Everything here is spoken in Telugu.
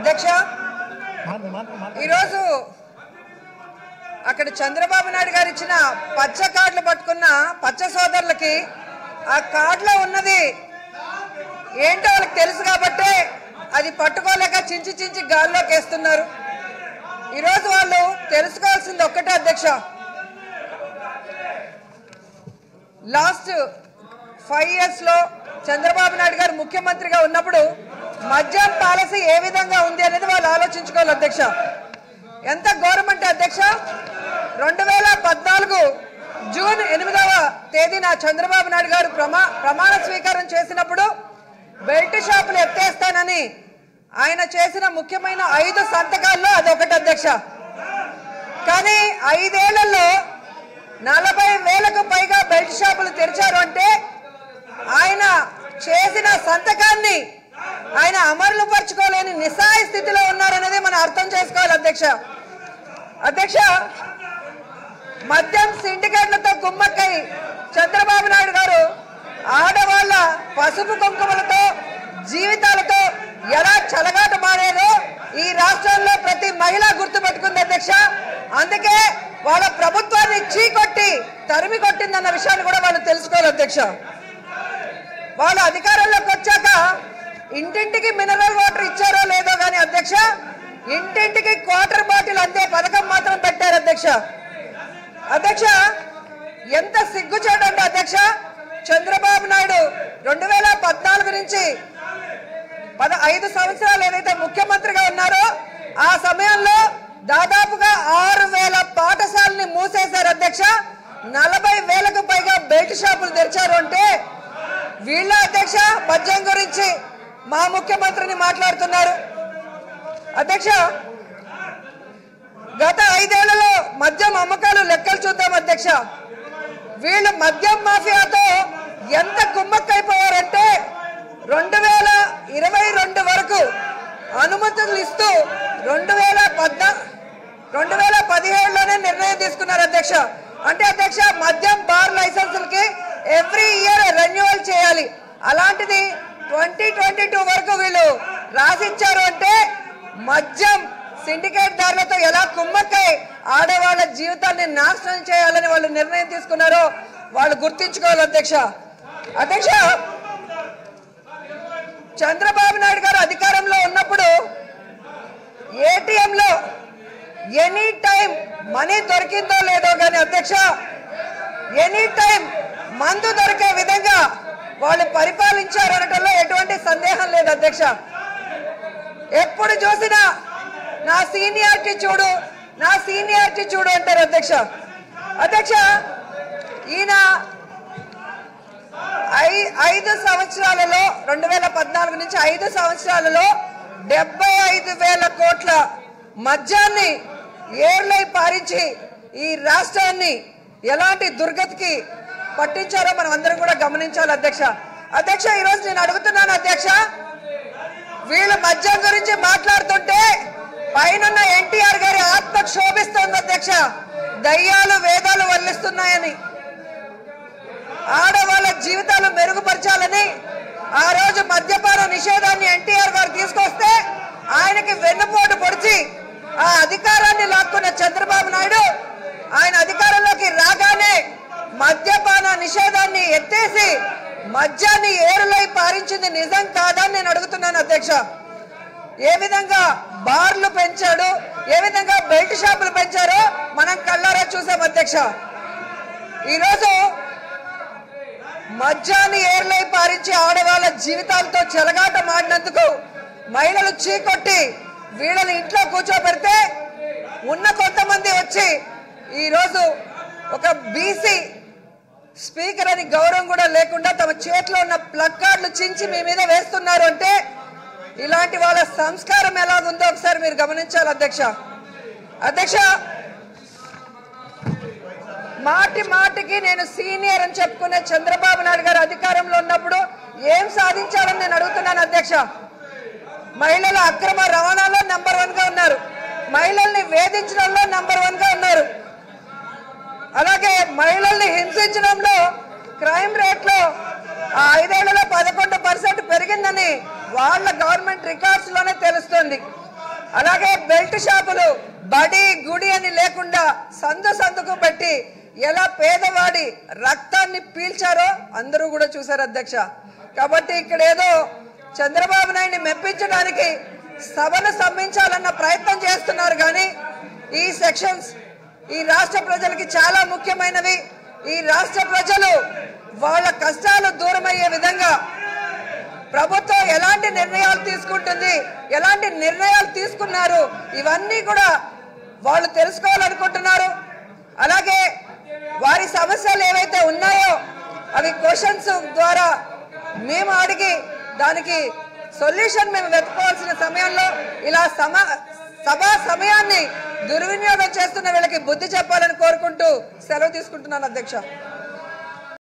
అధ్యక్ష ఈరోజు అక్కడ చంద్రబాబు నాయుడు గారు ఇచ్చిన పచ్చ కార్డులు పట్టుకున్న పచ్చ సోదరులకి ఆ కార్డులో ఉన్నది ఏంటో వాళ్ళకి తెలుసు కాబట్టి అది పట్టుకోలేక చించి చించి గాల్లోకి వేస్తున్నారు. ఈరోజు వాళ్ళు తెలుసుకోవాల్సింది ఒక్కటే అధ్యక్ష, లాస్ట్ 5 years లో చంద్రబాబు నాయుడు గారు ముఖ్యమంత్రిగా ఉన్నప్పుడు మద్యం పాలసీ ఏ విధంగా ఉంది అనేది వాళ్ళు ఆలోచించుకోవాలి అధ్యక్ష. ఎంత గవర్నమెంట్ అధ్యక్ష, 2014 జూన్ 8వ తేదీన చంద్రబాబు నాయుడు గారు ప్రమాణ స్వీకారం చేసినప్పుడు బెల్ట్ షాపులు ఎత్తేస్తానని ఆయన చేసిన ముఖ్యమైన 5 సంతకాల్లో అదొకటి అధ్యక్ష. కానీ 5 ఏళ్లలో 40,000కు పైగా బెల్ట్ షాపులు తెరిచారు అంటే ఆయన చేసిన సంతకాన్ని ఆయన అమలు పరుచుకోలేని నిస్సహాయ స్థితిలో ఉన్నారనేది మనం అర్థం చేసుకోవాలి అధ్యక్ష. అధ్యక్ష మద్యం సిండికేట్లతో గుమ్మక్కై చంద్రబాబు నాయుడు గారు ఆడవాళ్ల పసుపు కుంకుమలతో జీవితాలతో ఎలా చెలగాట మారారో ఈ రాష్ట్రంలో ప్రతి మహిళ గుర్తుపెట్టుకుంది అధ్యక్ష. అందుకే వాళ్ళ ప్రభుత్వాన్ని చీకొట్టి తరిమి కొట్టిందన్న విషయాన్ని కూడా వాళ్ళు తెలుసుకోవాలి అధ్యక్ష. వాళ్ళ అధికారంలోకి వచ్చాక ఇంటింటికి మినరల్ వాటర్ ఇచ్చారో లేదో కానీ అధ్యక్ష, ఇంటింటికి క్వార్టర్ బాటిల్ అందే పథకం మాత్రం పెట్టారు అధ్యక్ష. అధ్యక్ష ఎంత సిగ్గుచేటంటే అధ్యక్ష, చంద్రబాబు నాయుడు 2014 నుంచి 5 సంవత్సరాలు ఏదైతే ముఖ్యమంత్రిగా ఉన్నారో ఆ సమయంలో దాదాపుగా 6,000 పాఠశాలని మూసేశారు అధ్యక్ష. 40,000కు పైగా బెల్ట్ షాపులు తెరిచారు అంటే వీళ్ళ అధ్యక్ష మద్యం గురించి మా ముఖ్యమంత్రిని మాట్లాడుతున్నారు అధ్యక్ష. గత 5 ఏళ్లలో మద్యం అమ్మకాలు లెక్కలు చూద్దాం అధ్యక్ష. వీళ్ళు మద్యం మాఫియాతో ఎంత కుమ్మక్కైపోయారంటే 2022 వరకు అనుమతులు ఇస్తూ 2017లోనే నిర్ణయం తీసుకున్నారు అధ్యక్ష. అంటే అధ్యక్ష మద్యం బార్ లైసెన్సులకి ఎవ్రీ ఇయర్ రెన్యువల్ చేయాలి. అలాంటిది 2022 వరకు వీళ్ళు రాసిచ్చారు అంటే మద్యం సిండికేట్ దారులతో ఎలా కుమ్మక్కై ఆడవాళ్ళ జీవితాన్ని నాశనం చేయాలని వాళ్ళు నిర్ణయం తీసుకున్నారో వాళ్ళు గుర్తించుకోవాలి అధ్యక్ష. అధ్యక్ష చంద్రబాబు నాయుడు గారు అధికారంలో ఉన్నప్పుడు ఏటీఎంలో ఎనీ టైం మనీ దొరికిందో లేదో కానీ అధ్యక్ష ఎనీ టైం మందు దొరికే విధంగా వాళ్ళు పరిపాలించారు అనటంలో ఎటువంటి సందేహం లేదు అధ్యక్ష. ఎప్పుడు చూసినా నా సీనియారిటీ చూడు నా సీనియారిటీ చూడు అంటారు అధ్యక్ష. అధ్యక్ష ఈయన 5 సంవత్సరాలలో 2014 నుంచి 5 సంవత్సరాలలో 75,000 కోట్ల మద్యాన్ని ఏర్లై పారించి ఈ రాష్ట్రాన్ని ఎలాంటి దుర్గతికి పట్టించారో మనం అందరం కూడా గమనించాలి అధ్యక్ష. అధ్యక్ష ఈరోజు నేను అడుగుతున్నాను అధ్యక్ష, వీళ్ళు మద్యం గురించి మాట్లాడుతుంటే పైన ఎన్టీఆర్ గారి ఆత్మ క్షోభిస్తోంది అధ్యక్ష. దయ్యాలు వేదాలు వల్లిస్తున్నాయని, ఆడవాళ్ళ జీవితాలు మెరుగుపరచాలని ఆ రోజు మద్యపాన నిషేధాన్ని ఎన్టీఆర్ గారు తీసుకొస్తే ఆయనకి వెన్నుపోటు పొడిచి ఆ అధికారాన్ని లాక్కున్న చంద్రబాబు నాయుడు ఆయన అధికారంలోకి రాగానే మద్యపాన నిషేధాన్ని ఎత్తేసి మద్యాన్ని ఏరులై పారించింది నిజం కాదని నేను అడుగుతున్నాను అధ్యక్ష. ఏ విధంగా బార్లు పెంచాడు, ఏ విధంగా బెల్ట్ షాపులు పెంచారో మనం కళ్ళారా చూసాం అధ్యక్ష. ఈరోజు మద్యాన్ని ఏర్లై పారించి ఆడవాళ్ళ జీవితాలతో చెలగాట మాడినందుకు మహిళలు చీకొట్టి వీళ్ళని ఇంట్లో కూర్చోబెడితే ఉన్న కొంతమంది వచ్చి ఈరోజు ఒక బీసీ స్పీకర్ అని గౌరవం కూడా లేకుండా తమ చేతిలో ఉన్న ప్లకార్డులు చించి మీ మీద వేస్తున్నారు అంటే ఇలాంటి వాళ్ళ సంస్కారం ఎలాగుందో ఒకసారి మీరు గమనించాలి అధ్యక్ష. అధ్యక్ష మాటి మాటికి నేను సీనియర్ అని చెప్పుకునే చంద్రబాబు నాయుడు గారు అధికారంలో ఉన్నప్పుడు ఏం సాధించాలని నేను అడుగుతున్నాను అధ్యక్ష. మహిళల అక్రమ రవాణాలో నంబర్ 1గా ఉన్నారు, మహిళల్ని వేధించడంలో నంబర్ 1గా ఉన్నారు, అలాగే మహిళల్ని హింసించడంలో క్రైమ్ రేట్లో 5 ఏళ్లలో 11% పెరిగిందని వాళ్ళ గవర్నమెంట్ రికార్డ్స్ లోనే తెలుస్తుంది. అలాగే బెల్ట్ షాపులు బడి గుడి అని లేకుండా సందు సందుకు పెట్టి ఎలా పేదవాడి రక్తాన్ని పీల్చారో అందరూ కూడా చూశారు అధ్యక్ష. కాబట్టి ఇక్కడ ఏదో చంద్రబాబు నాయుడిని మెప్పించడానికి సభను సమ్మించాలన్న ప్రయత్నం చేస్తున్నారు కానీ ఈ సెక్షన్స్ ఈ రాష్ట్ర ప్రజలకి చాలా ముఖ్యమైనవి. ఈ రాష్ట్ర ప్రజలు వాళ్ళ కష్టాలు దూరమయ్యే విధంగా ప్రభుత్వం ఎలాంటి నిర్ణయాలు తీసుకుంటుంది, ఎలాంటి నిర్ణయాలు తీసుకున్నారు, ఇవన్నీ కూడా వాళ్ళు తెలుసుకోవాలనుకుంటున్నారు. అలాగే వారి సమస్యలు ఏవైతే ఉన్నాయో అవి క్వశ్చన్స్ ద్వారా మేము అడిగి దానికి సొల్యూషన్ మేము వెతుకోవాల్సిన సమయంలో ఇలా సభా సమయాన్ని దుర్వినియోగం చేస్తున్న వీళ్ళకి బుద్ధి చెప్పాలని కోరుకుంటూ సెలవు తీసుకుంటున్నాను అధ్యక్ష.